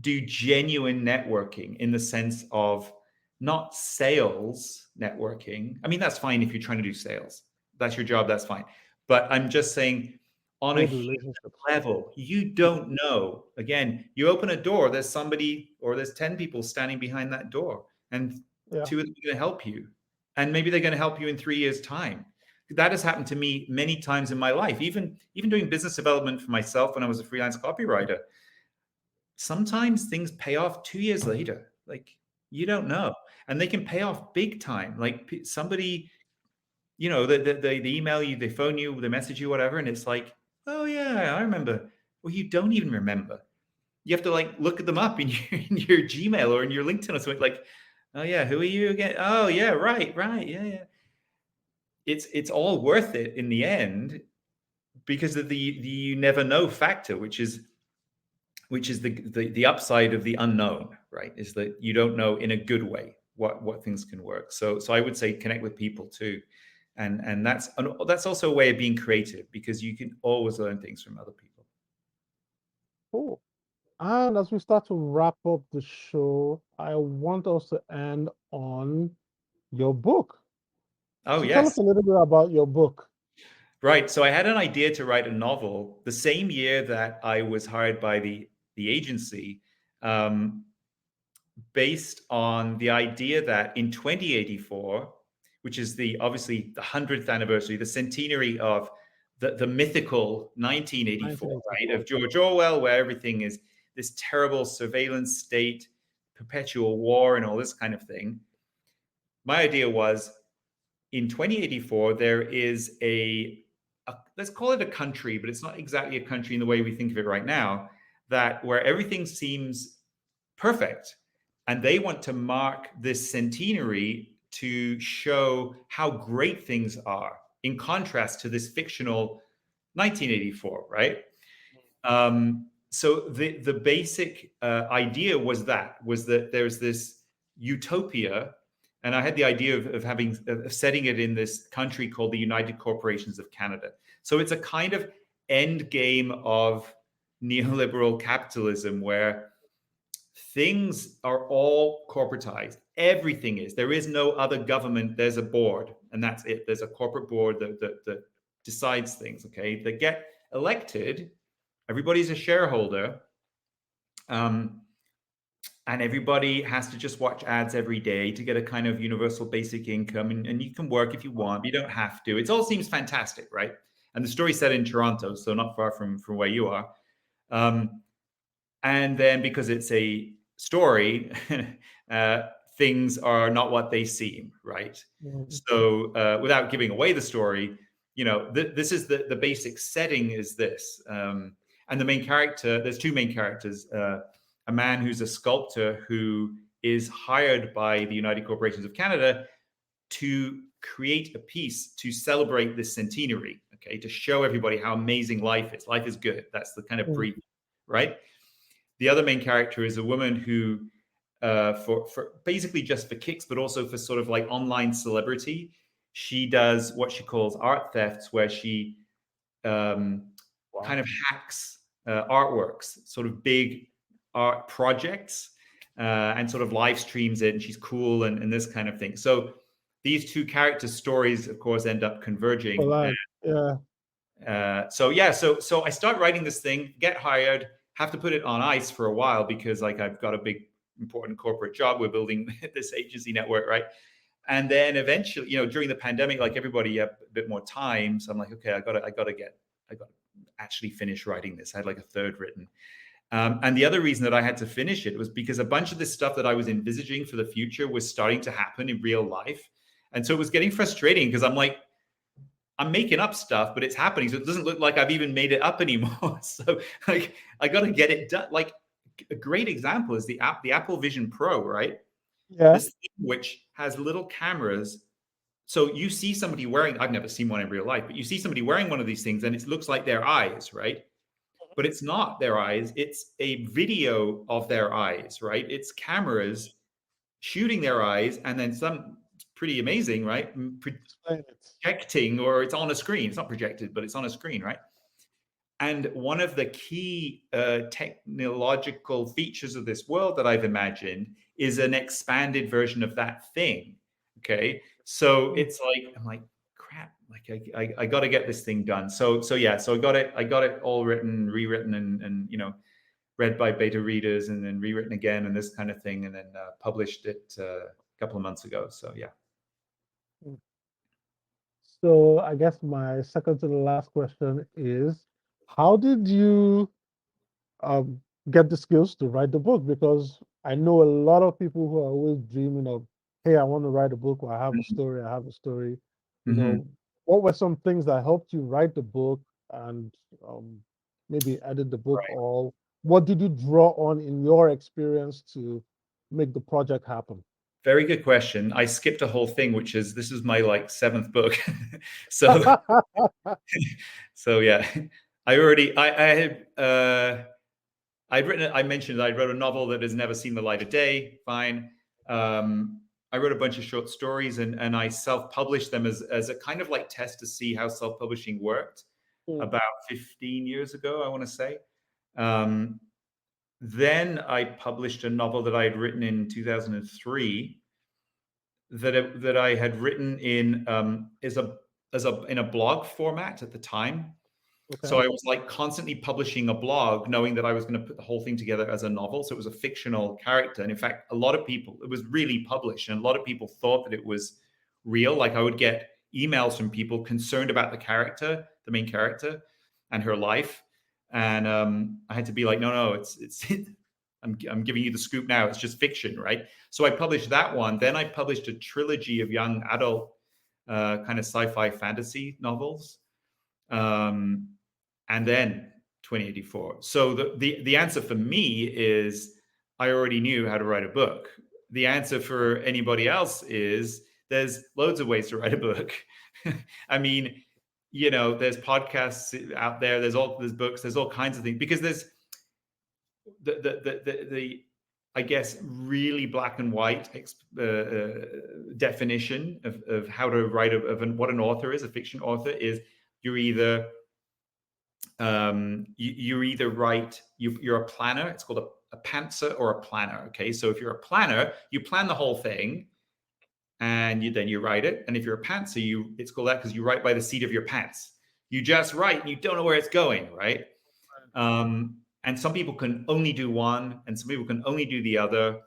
do genuine networking in the sense of not sales networking. I mean, that's fine if you're trying to do sales. That's your job, that's fine. But I'm just saying, on a human level, you don't know. Again, you open a door, there's somebody or there's 10 people standing behind that door, and 2 of them are going to help you. And maybe they're going to help you in 3 years' time. That has happened to me many times in my life, even doing business development for myself when I was a freelance copywriter. Sometimes things pay off 2 years later. Like, you don't know. And they can pay off big time. Like somebody, they email you, they phone you, they message you, whatever. And it's like, oh yeah, I remember. Well, you don't even remember. You have to like look at them up in your Gmail or in your LinkedIn or something. Like, oh yeah, who are you again? Oh yeah, right, yeah. It's all worth it in the end because of the you never know factor, which is the upside of the unknown, right? Is that you don't know in a good way what things can work. So I would say connect with people too. And that's also a way of being creative, because you can always learn things from other people. Cool. And as we start to wrap up the show, I want us to end on your book. Oh, So yes. tell us a little bit about your book. Right. So I had an idea to write a novel the same year that I was hired by the agency, based on the idea that in 2084, which is obviously the 100th anniversary, the centenary of the mythical 1984, right, of George Orwell, where everything is this terrible surveillance state, perpetual war, and all this kind of thing. My idea was, in 2084, there is a let's call it a country, but it's not exactly a country in the way we think of it right now, where everything seems perfect. And they want to mark this centenary to show how great things are, in contrast to this fictional 1984, right? So the basic idea was that there's this utopia, and I had the idea of setting it in this country called the United Corporations of Canada. So it's a kind of end game of neoliberal capitalism where things are all corporatized. Everything is. There is no other government. There's a board, and that's it. There's a corporate board that decides things. Okay, they get elected. Everybody's a shareholder, and everybody has to just watch ads every day to get a kind of universal basic income. And you can work if you want, but you don't have to. It all seems fantastic, right? And the story's set in Toronto, so not far from where you are. And then because it's a story, things are not what they seem, right? Mm-hmm. So without giving away the story, this is the basic setting is this. And the main character, there's two main characters, a man who's a sculptor who is hired by the United Corporations of Canada to create a piece to celebrate this centenary, okay, to show everybody how amazing life is. Life is good. That's the kind of brief, right? The other main character is a woman who, for basically just for kicks, but also for sort of like online celebrity, she does what she calls art thefts, where she kind of hacks artworks, sort of big art projects, and sort of live streams it, and she's cool and this kind of thing. So these two character stories, of course, end up converging. So I start writing this thing, get hired, have to put it on ice for a while because like I've got a big important corporate job. We're building this agency network, right? And then eventually, during the pandemic, like everybody had a bit more time. So I'm like, okay, I got to actually finish writing this. I had like a third written. And the other reason that I had to finish it was because a bunch of this stuff that I was envisaging for the future was starting to happen in real life. And so it was getting frustrating because I'm like, I'm making up stuff, but it's happening. So it doesn't look like I've even made it up anymore. So like, I got to get it done. Like a great example is the Apple Vision Pro, right? Yeah. This thing which has little cameras. So you see somebody wearing, I've never seen one in real life, but you see somebody wearing one of these things and it looks like their eyes, right? But it's not their eyes. It's a video of their eyes, right? It's cameras shooting their eyes and then some, it's pretty amazing, right? Projecting, or it's on a screen. It's not projected, but it's on a screen, right? And one of the key technological features of this world that I've imagined is an expanded version of that thing. Okay. So it's like, I'm like, crap, like I got to get this thing done. So I got it all written, rewritten, and read by beta readers and then rewritten again and this kind of thing. And then published it a couple of months ago. So yeah. So I guess my second to the last question is, how did you get the skills to write the book? Because I know a lot of people who are always dreaming of, hey, I want to write a book, or I have a story, I have a story. What were some things that helped you write the book and maybe edit the book, Right. or what did you draw on in your experience to make the project happen? Very good question. I skipped a whole thing, which is this is my like 7th book. So yeah, I'd written, I mentioned I wrote a novel that has never seen the light of day. Fine. I wrote a bunch of short stories and I self-published them as a kind of like test to see how self-publishing worked about 15 years ago, I want to say. Then I published a novel that I had written in 2003 that I had written in in a blog format at the time. Okay. So I was like constantly publishing a blog, knowing that I was going to put the whole thing together as a novel. So it was a fictional character. And in fact, a lot of people, it was really published, and a lot of people thought that it was real. Like I would get emails from people concerned about the character, the main character, and her life. And I had to be like, no, it's I'm giving you the scoop now. It's just fiction, right? So I published that one. Then I published a trilogy of young adult kind of sci-fi fantasy novels. And then 2084. So the answer for me is I already knew how to write a book. The answer for anybody else is there's loads of ways to write a book. I mean, there's podcasts out there. There's books. There's all kinds of things, because there's the I guess really black and white definition of how to write of what an author is. A fiction author is you're either you're a planner. It's called a pantser or a planner. Okay, so if you're a planner, you plan the whole thing, and then you write it. And if you're a pantser, it's called that because you write by the seat of your pants. You just write, and you don't know where it's going, right? And some people can only do one, and some people can only do the other.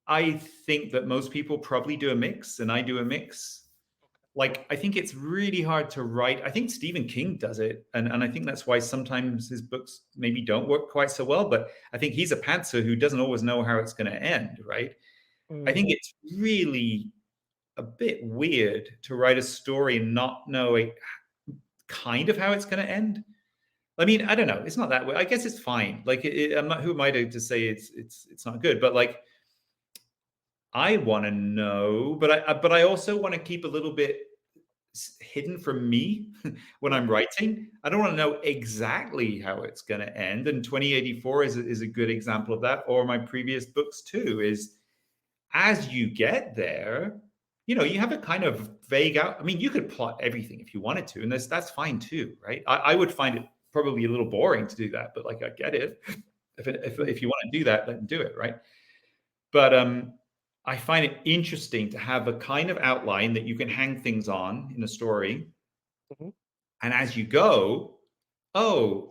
I think that most people probably do a mix, and I do a mix. Like, I think it's really hard to write. I think Stephen King does it. And I think that's why sometimes his books maybe don't work quite so well. But I think he's a pantser who doesn't always know how it's going to end, right? I think it's really a bit weird to write a story and not know kind of how it's going to end. I mean, I don't know. It's not that way. I guess it's fine. Like, I'm not. Who am I to say it's not good? But like, I want to know, but I also want to keep a little bit hidden from me when Mm, I'm writing. I don't want to know exactly how it's going to end. And 2084 is a good example of that. Or my previous books too. Is as you get there, you have a kind of vague out. I mean, you could plot everything if you wanted to, and that's fine too, right? I would find it probably a little boring to do that, but like I get it. mm, If you want to do that, then do it, right? But I find it interesting to have a kind of outline that you can hang things on in a story, mhm, and as you go,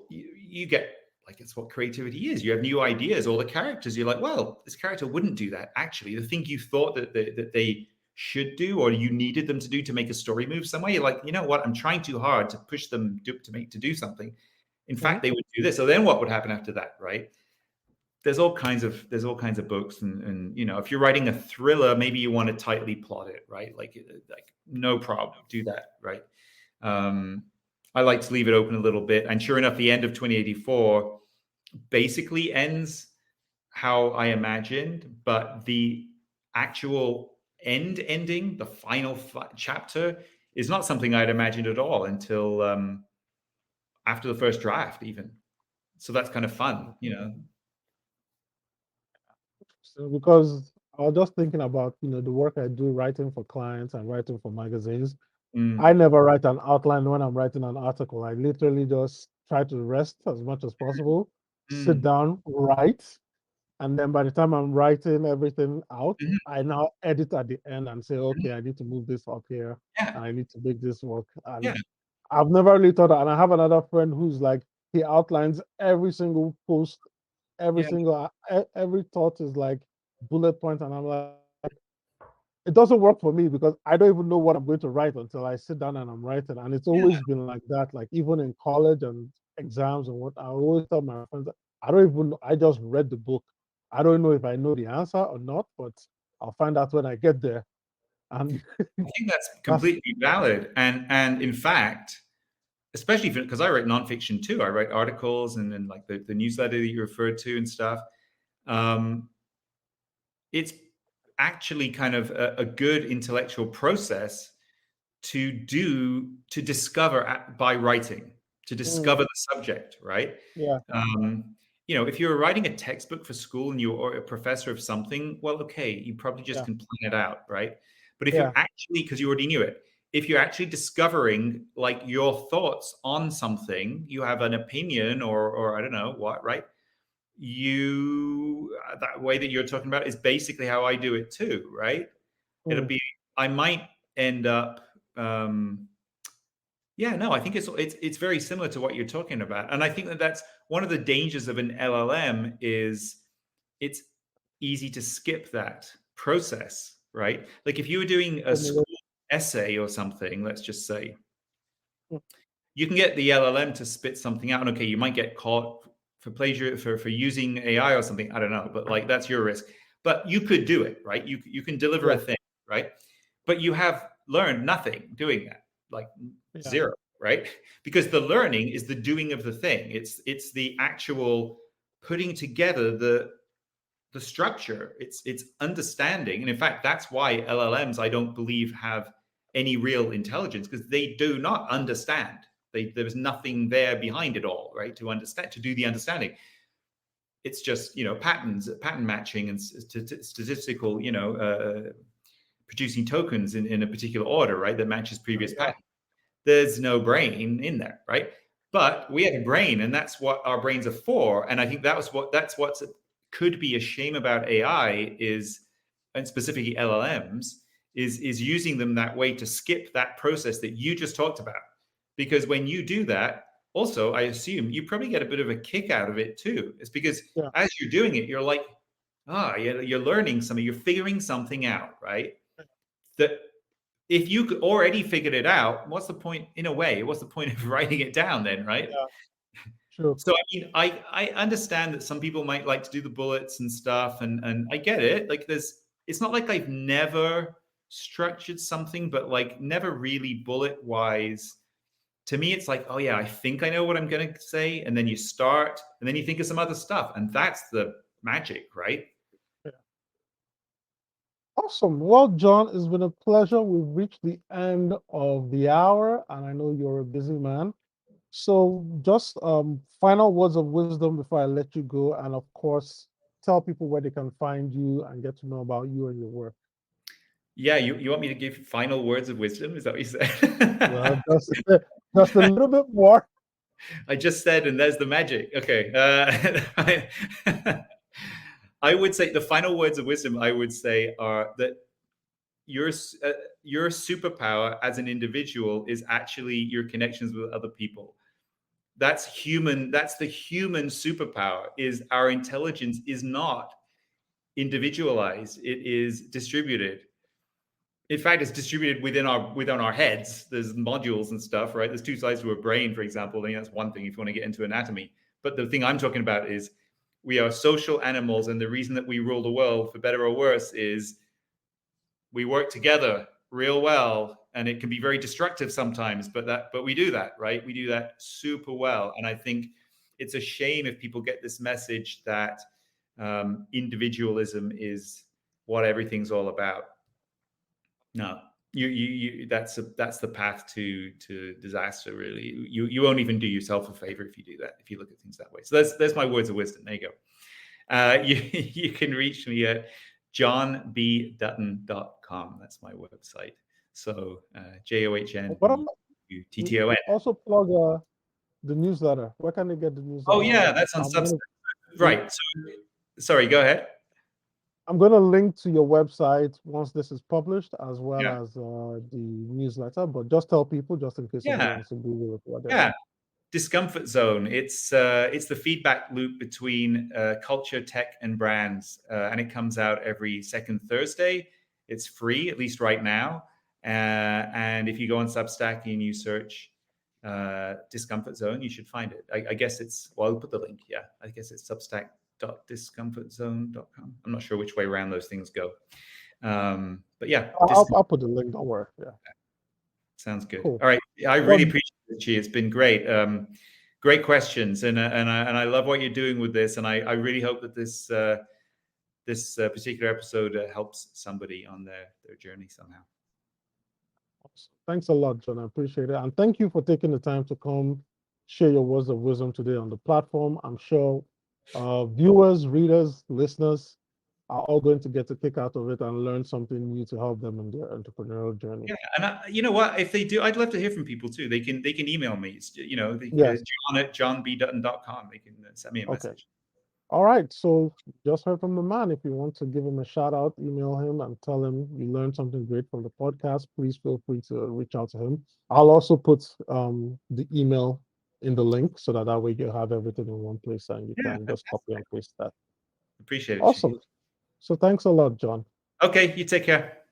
you get like it's what creativity is. You have new ideas, all the characters. You're like, well, this character wouldn't do that. Actually, the thing you thought that they should do or you needed them to do to make a story move somewhere, you're like, you know what? I'm trying too hard to push them to do something. In mhm, fact, they would do this. So then what would happen after that, right? There's all kinds of books, and if you're writing a thriller, maybe you want to tightly plot it, right? Like no problem, do that, right? Um, I like to leave it open a little bit. And sure enough, the end of 2084 basically ends how I imagined, but the actual ending, the final chapter, is not something I'd imagined at all until after the first draft, even. So that's kind of fun. So because I was just thinking about, the work I do writing for clients and writing for magazines. I Mm, never write an outline when I'm writing an article. I literally just try to rest as much as possible, sit mm, down, write, and then by the time I'm writing everything out, mhm, I now edit at the end and say, okay, I need to move this up here, yeah, and I need to make this work. yeah, And I've never really thought that. And I have another friend who's like, he outlines every single post, yeah. every thought is like bullet points, and I'm like, it doesn't work for me because I don't even know what I'm going to write until I sit down and I'm writing. And it's Yeah. always been like that, like even in college and exams and what I always tell my friends, I don't even know, I just read the book. I don't know if I know the answer or not, but I'll find out when I get there. And I think that's that's completely valid. And in fact, especially because I write nonfiction too. I write articles and like the newsletter that you referred to and stuff. Um, it's actually kind of a good intellectual process to discover by writing, to mm, discover the subject, right? yeah, Um, if you're writing a textbook for school and you're a professor of something, well, okay, you probably just yeah, can plan it out, right? But if you're yeah, actually, because you already knew it, if you're actually discovering like your thoughts on something, you have an opinion or I don't know what, right? That way that you're talking about is basically how I do it too, right? It'll mm, be I might end up yeah, no, I think it's very similar to what you're talking about. And I think that that's one of the dangers of an LLM is it's easy to skip that process, right? Like if you were doing a school essay or something, let's just say, mm, you can get the LLM to spit something out, and okay, you might get caught for plagiar for using AI or something. I don't know, but like that's your risk. But you could do it, right? You can deliver a yeah, thing, right? But you have learned nothing doing that, like yeah, zero, right? Because the learning is the doing of the thing. It's the actual putting together the structure. It's understanding, and in fact, that's why LLMs I don't believe have any real intelligence because they do not understand. There's nothing there behind it all, right? To understand, to do the understanding, it's just patterns, pattern matching, and statistical, producing tokens in a particular order, right? That matches previous yeah, patterns. There's no brain in there, right? But we have a brain, and that's what our brains are for. And I think that's what could be a shame about AI is, and specifically LLMs, is using them that way to skip that process that you just talked about. Because when you do that, also, I assume you probably get a bit of a kick out of it too. It's because yeah, as you're doing it, you're like, you're learning something, you're figuring something out, right? That if you already figured it out, what's the point in a way? What's the point of writing it down then, right? yeah, sure. So I mean, I understand that some people might like to do the bullets and stuff, and I get it. Like it's not like I've never structured something, but like never really bullet wise to me, it's like, oh yeah, I think I know what I'm going to say. And then you start, and then you think of some other stuff. And that's the magic, right? Yeah. Awesome. Well, John, it's been a pleasure. We've reached the end of the hour, and I know you're a busy man. So just final words of wisdom before I let you go, and of course, tell people where they can find you and get to know about you and your work. Yeah, you want me to give final words of wisdom? Is that what you Well, said? just a little bit more. I just said, and there's the magic. Okay. I would say the final words of wisdom I would say are that your your superpower as an individual is actually your connections with other people. That's human. That's the human superpower. Is our intelligence is not individualized. It is distributed. In fact, it's distributed within our heads. There's modules and stuff, right? There's two sides to a brain, for example. I think that's one thing if you want to get into anatomy. But the thing I'm talking about is we are social animals, and the reason that we rule the world, for better or worse, is we work together real well. And it can be very destructive sometimes, but we do that, right? We do that super well. And I think it's a shame if people get this message that individualism is what everything's all about. No, you that's the path to disaster, really. You won't even do yourself a favor if you do that, if you look at things that way. So there's my words of wisdom. There you go. You can reach me at johnbdutton.com. That's my website. So JOHNBUTTON. Also plug the newsletter. Where can they get the Oh newsletter yeah, from? that's on Substack. Right. So sorry, go ahead. I'm going to link to your website once this is published, as well Yeah. as the newsletter. But just tell people, just in case somebody Yeah. wants to Google it. Whatever. Yeah. Discomfort zone. It's the feedback loop between culture, tech, and brands, and it comes out every second Thursday. It's free, at least right now. And if you go on Substack and you search discomfort zone, you should find it. I guess it's, well, I'll put the link. Yeah, I guess it's substack.discomfortzone.com. I'm not sure which way around those things go. But yeah, I'll put the link. Don't worry. Yeah. Sounds good. Cool. All right. I really appreciate it, Chi. It's been great. Great questions. And I love what you're doing with this. And I really hope that this particular episode helps somebody on their journey somehow. Thanks a lot, John. I appreciate it. And thank you for taking the time to come share your words of wisdom today on the platform. I'm sure viewers, readers, listeners are all going to get a kick out of it and learn something new to help them in their entrepreneurial journey. Yeah, and you know what? If they do, I'd love to hear from people too. They can email me. Yes. John at johnbdutton.com. They can send me a message. All right. So just heard from the man. If you want to give him a shout out, email him and tell him you learned something great from the podcast. Please feel free to reach out to him. I'll also put the email in the link so that way you have everything in one place and you can just copy and paste that. Appreciate it. Awesome. So thanks a lot, John. Okay, you take care.